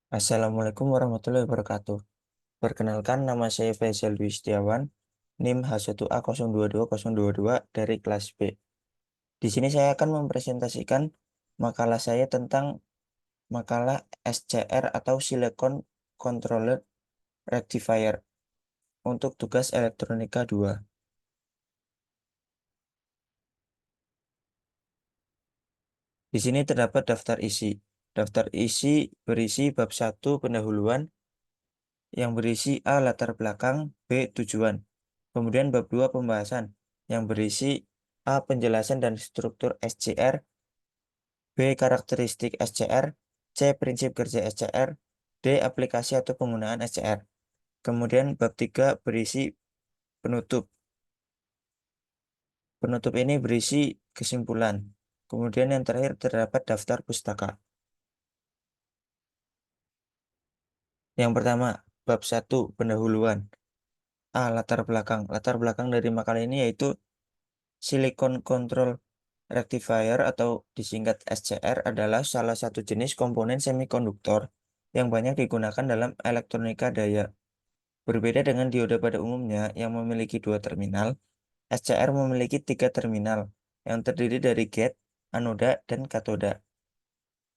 Assalamualaikum warahmatullahi wabarakatuh. Perkenalkan, nama saya Faisal Dwi Setiawan, NIM H1A022022 dari kelas B. Di sini saya akan mempresentasikan makalah saya tentang makalah SCR atau Silicon Controller Rectifier untuk tugas elektronika 2. Di sini terdapat daftar isi. Daftar isi berisi bab 1 pendahuluan yang berisi A. Latar belakang, B. Tujuan. Kemudian bab 2 pembahasan yang berisi A. Penjelasan dan struktur SCR, B. Karakteristik SCR, C. Prinsip kerja SCR, D. Aplikasi atau penggunaan SCR. Kemudian bab 3 berisi penutup. Penutup ini berisi kesimpulan. Kemudian yang terakhir terdapat daftar pustaka. Yang pertama, bab 1 pendahuluan. A. Latar belakang. Latar belakang dari makalah ini yaitu Silicon Control Rectifier atau disingkat SCR adalah salah satu jenis komponen semikonduktor yang banyak digunakan dalam elektronika daya. Berbeda dengan dioda pada umumnya yang memiliki dua terminal, SCR memiliki tiga terminal yang terdiri dari gate, anoda, dan katoda.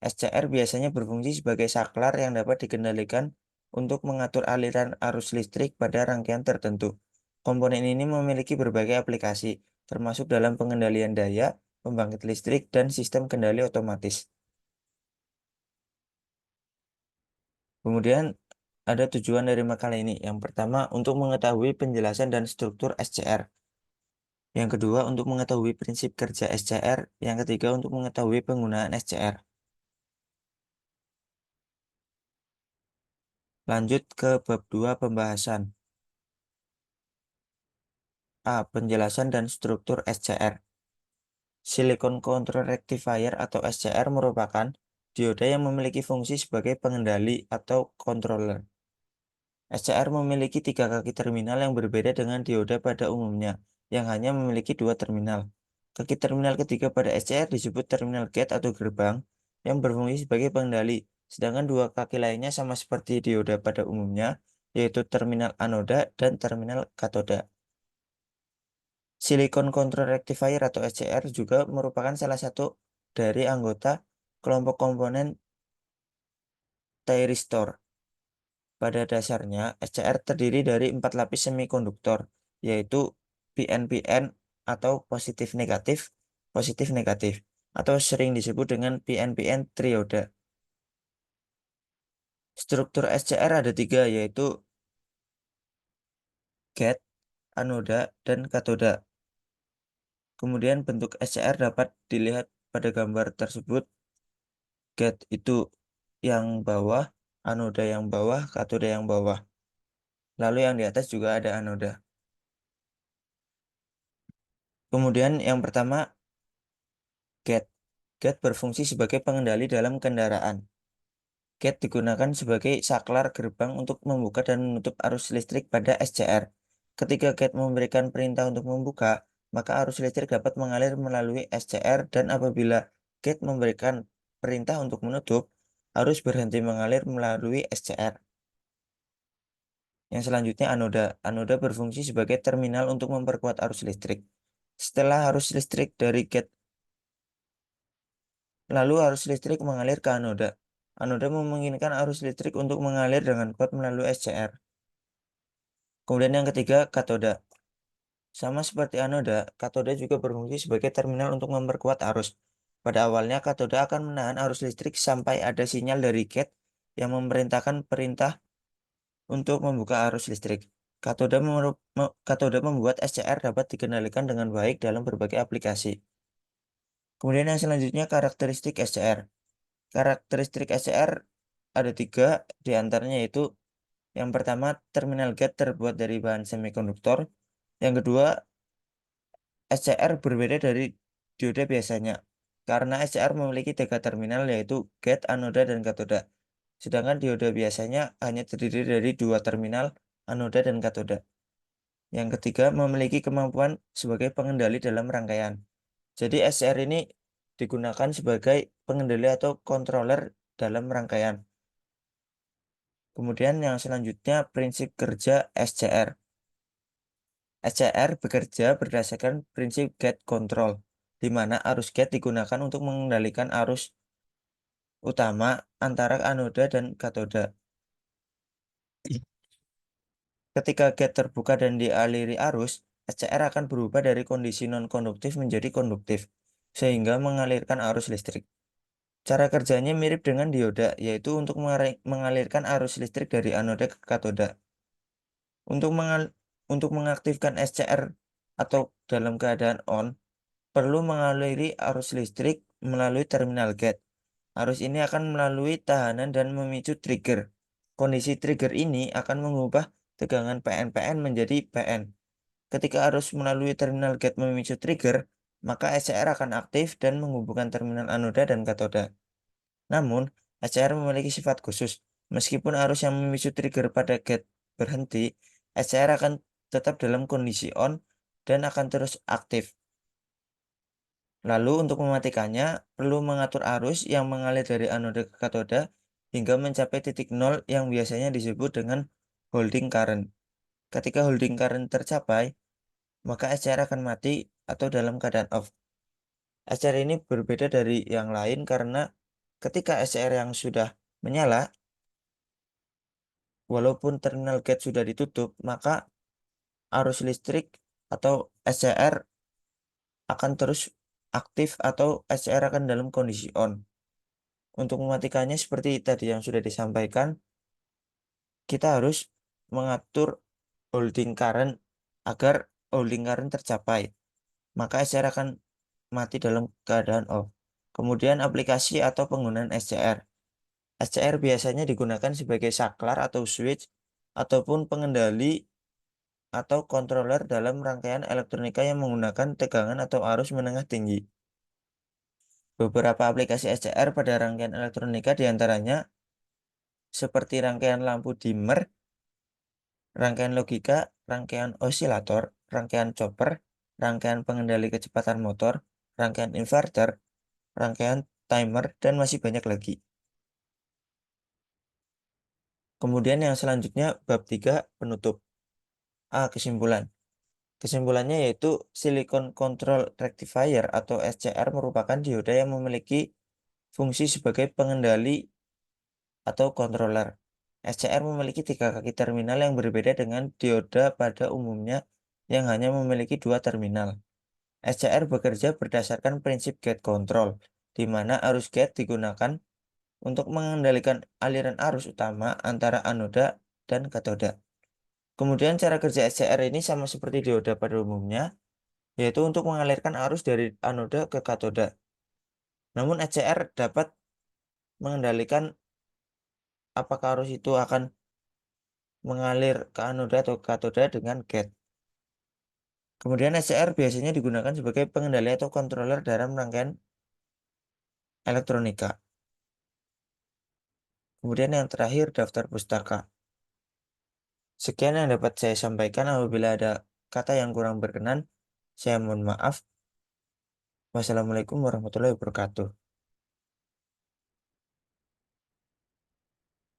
SCR biasanya berfungsi sebagai saklar yang dapat dikendalikan untuk mengatur aliran arus listrik pada rangkaian tertentu. Komponen ini memiliki berbagai aplikasi, termasuk dalam pengendalian daya, pembangkit listrik, dan sistem kendali otomatis. Kemudian ada tujuan dari makalah ini. Yang pertama, untuk mengetahui penjelasan dan struktur SCR. Yang kedua, untuk mengetahui prinsip kerja SCR. Yang ketiga, untuk mengetahui penggunaan SCR. Lanjut ke bab 2 pembahasan. A. Penjelasan dan struktur SCR. Silicon Control Rectifier atau SCR merupakan dioda yang memiliki fungsi sebagai pengendali atau controller. SCR memiliki tiga kaki terminal yang berbeda dengan dioda pada umumnya, yang hanya memiliki dua terminal. Kaki terminal ketiga pada SCR disebut terminal gate atau gerbang, yang berfungsi sebagai pengendali, sedangkan dua kaki lainnya sama seperti dioda pada umumnya, yaitu terminal anoda dan terminal katoda. Silicon Control Rectifier atau SCR juga merupakan salah satu dari anggota kelompok komponen thyristor. Pada dasarnya, SCR terdiri dari 4 lapis semikonduktor, yaitu PNPN atau positif negatif, atau sering disebut dengan PNPN trioda. Struktur SCR ada tiga, yaitu gate, anoda, dan katoda. Kemudian bentuk SCR dapat dilihat pada gambar tersebut. Gate itu yang bawah, anoda yang bawah, katoda yang bawah. Lalu yang di atas juga ada anoda. Kemudian yang pertama, gate. Gate berfungsi sebagai pengendali dalam kendaraan. Gate digunakan sebagai saklar gerbang untuk membuka dan menutup arus listrik pada SCR. Ketika gate memberikan perintah untuk membuka, maka arus listrik dapat mengalir melalui SCR, dan apabila gate memberikan perintah untuk menutup, arus berhenti mengalir melalui SCR. Yang selanjutnya anoda. Anoda berfungsi sebagai terminal untuk memperkuat arus listrik. Setelah arus listrik dari gate, lalu arus listrik mengalir ke anoda. Anoda memungkinkan arus listrik untuk mengalir dengan kuat melalui SCR. Kemudian yang ketiga, katoda. Sama seperti anoda, katoda juga berfungsi sebagai terminal untuk memperkuat arus. Pada awalnya, katoda akan menahan arus listrik sampai ada sinyal dari gate yang memerintahkan perintah untuk membuka arus listrik. Katoda membuat SCR dapat dikendalikan dengan baik dalam berbagai aplikasi. Kemudian yang selanjutnya, karakteristik SCR. Karakteristik SCR ada tiga, diantaranya yaitu yang pertama, terminal gate terbuat dari bahan semikonduktor. Yang kedua, SCR berbeda dari dioda biasanya, karena SCR memiliki tiga terminal yaitu gate, anoda, dan katoda. Sedangkan dioda biasanya hanya terdiri dari dua terminal, anoda, dan katoda. Yang ketiga, memiliki kemampuan sebagai pengendali dalam rangkaian. Jadi SCR ini digunakan sebagai pengendali atau controller dalam rangkaian. Kemudian yang selanjutnya prinsip kerja SCR. SCR bekerja berdasarkan prinsip gate control, di mana arus gate digunakan untuk mengendalikan arus utama antara anoda dan katoda. Ketika gate terbuka dan dialiri arus, SCR akan berubah dari kondisi non-konduktif menjadi konduktif, sehingga mengalirkan arus listrik. Cara kerjanya mirip dengan dioda, yaitu untuk mengalirkan arus listrik dari anoda ke katoda. Untuk, untuk mengaktifkan SCR atau dalam keadaan on, perlu mengaliri arus listrik melalui terminal gate. Arus ini akan melalui tahanan dan memicu trigger. Kondisi trigger ini akan mengubah tegangan PN-PN menjadi PN. Ketika arus melalui terminal gate memicu trigger, maka SCR akan aktif dan menghubungkan terminal anoda dan katoda. Namun, SCR memiliki sifat khusus. Meskipun arus yang memicu trigger pada gate berhenti, SCR akan tetap dalam kondisi on dan akan terus aktif. Lalu untuk mematikannya, perlu mengatur arus yang mengalir dari anoda ke katoda hingga mencapai titik nol yang biasanya disebut dengan holding current. Ketika holding current tercapai, maka SCR akan mati atau dalam keadaan off. SCR ini berbeda dari yang lain karena ketika SCR yang sudah menyala, walaupun terminal gate sudah ditutup, maka arus listrik atau SCR akan terus aktif atau SCR akan dalam kondisi on. Untuk mematikannya seperti tadi yang sudah disampaikan, kita harus mengatur holding current agar holding current tercapai. Maka SCR akan mati dalam keadaan off. Kemudian aplikasi atau penggunaan SCR. SCR biasanya digunakan sebagai saklar atau switch ataupun pengendali atau controller dalam rangkaian elektronika yang menggunakan tegangan atau arus menengah tinggi. Beberapa aplikasi SCR pada rangkaian elektronika diantaranya seperti rangkaian lampu dimmer, rangkaian logika, rangkaian osilator, rangkaian chopper, rangkaian pengendali kecepatan motor, rangkaian inverter, rangkaian timer, dan masih banyak lagi. Kemudian yang selanjutnya bab 3 penutup. Kesimpulan. Kesimpulannya yaitu Silicon Control Rectifier atau SCR merupakan dioda yang memiliki fungsi sebagai pengendali atau controller. SCR memiliki 3 kaki terminal yang berbeda dengan dioda pada umumnya yang hanya memiliki 2 terminal. SCR bekerja berdasarkan prinsip gate control, di mana arus gate digunakan untuk mengendalikan aliran arus utama antara anoda dan katoda. Kemudian cara kerja SCR ini sama seperti dioda pada umumnya, yaitu untuk mengalirkan arus dari anoda ke katoda. Namun SCR dapat mengendalikan apakah arus itu akan mengalir ke anoda atau katoda dengan gate. Kemudian SCR biasanya digunakan sebagai pengendali atau controller dalam rangkaian elektronika. Kemudian yang terakhir daftar pustaka. Sekian yang dapat saya sampaikan. Apabila ada kata yang kurang berkenan, saya mohon maaf. Wassalamualaikum warahmatullahi wabarakatuh.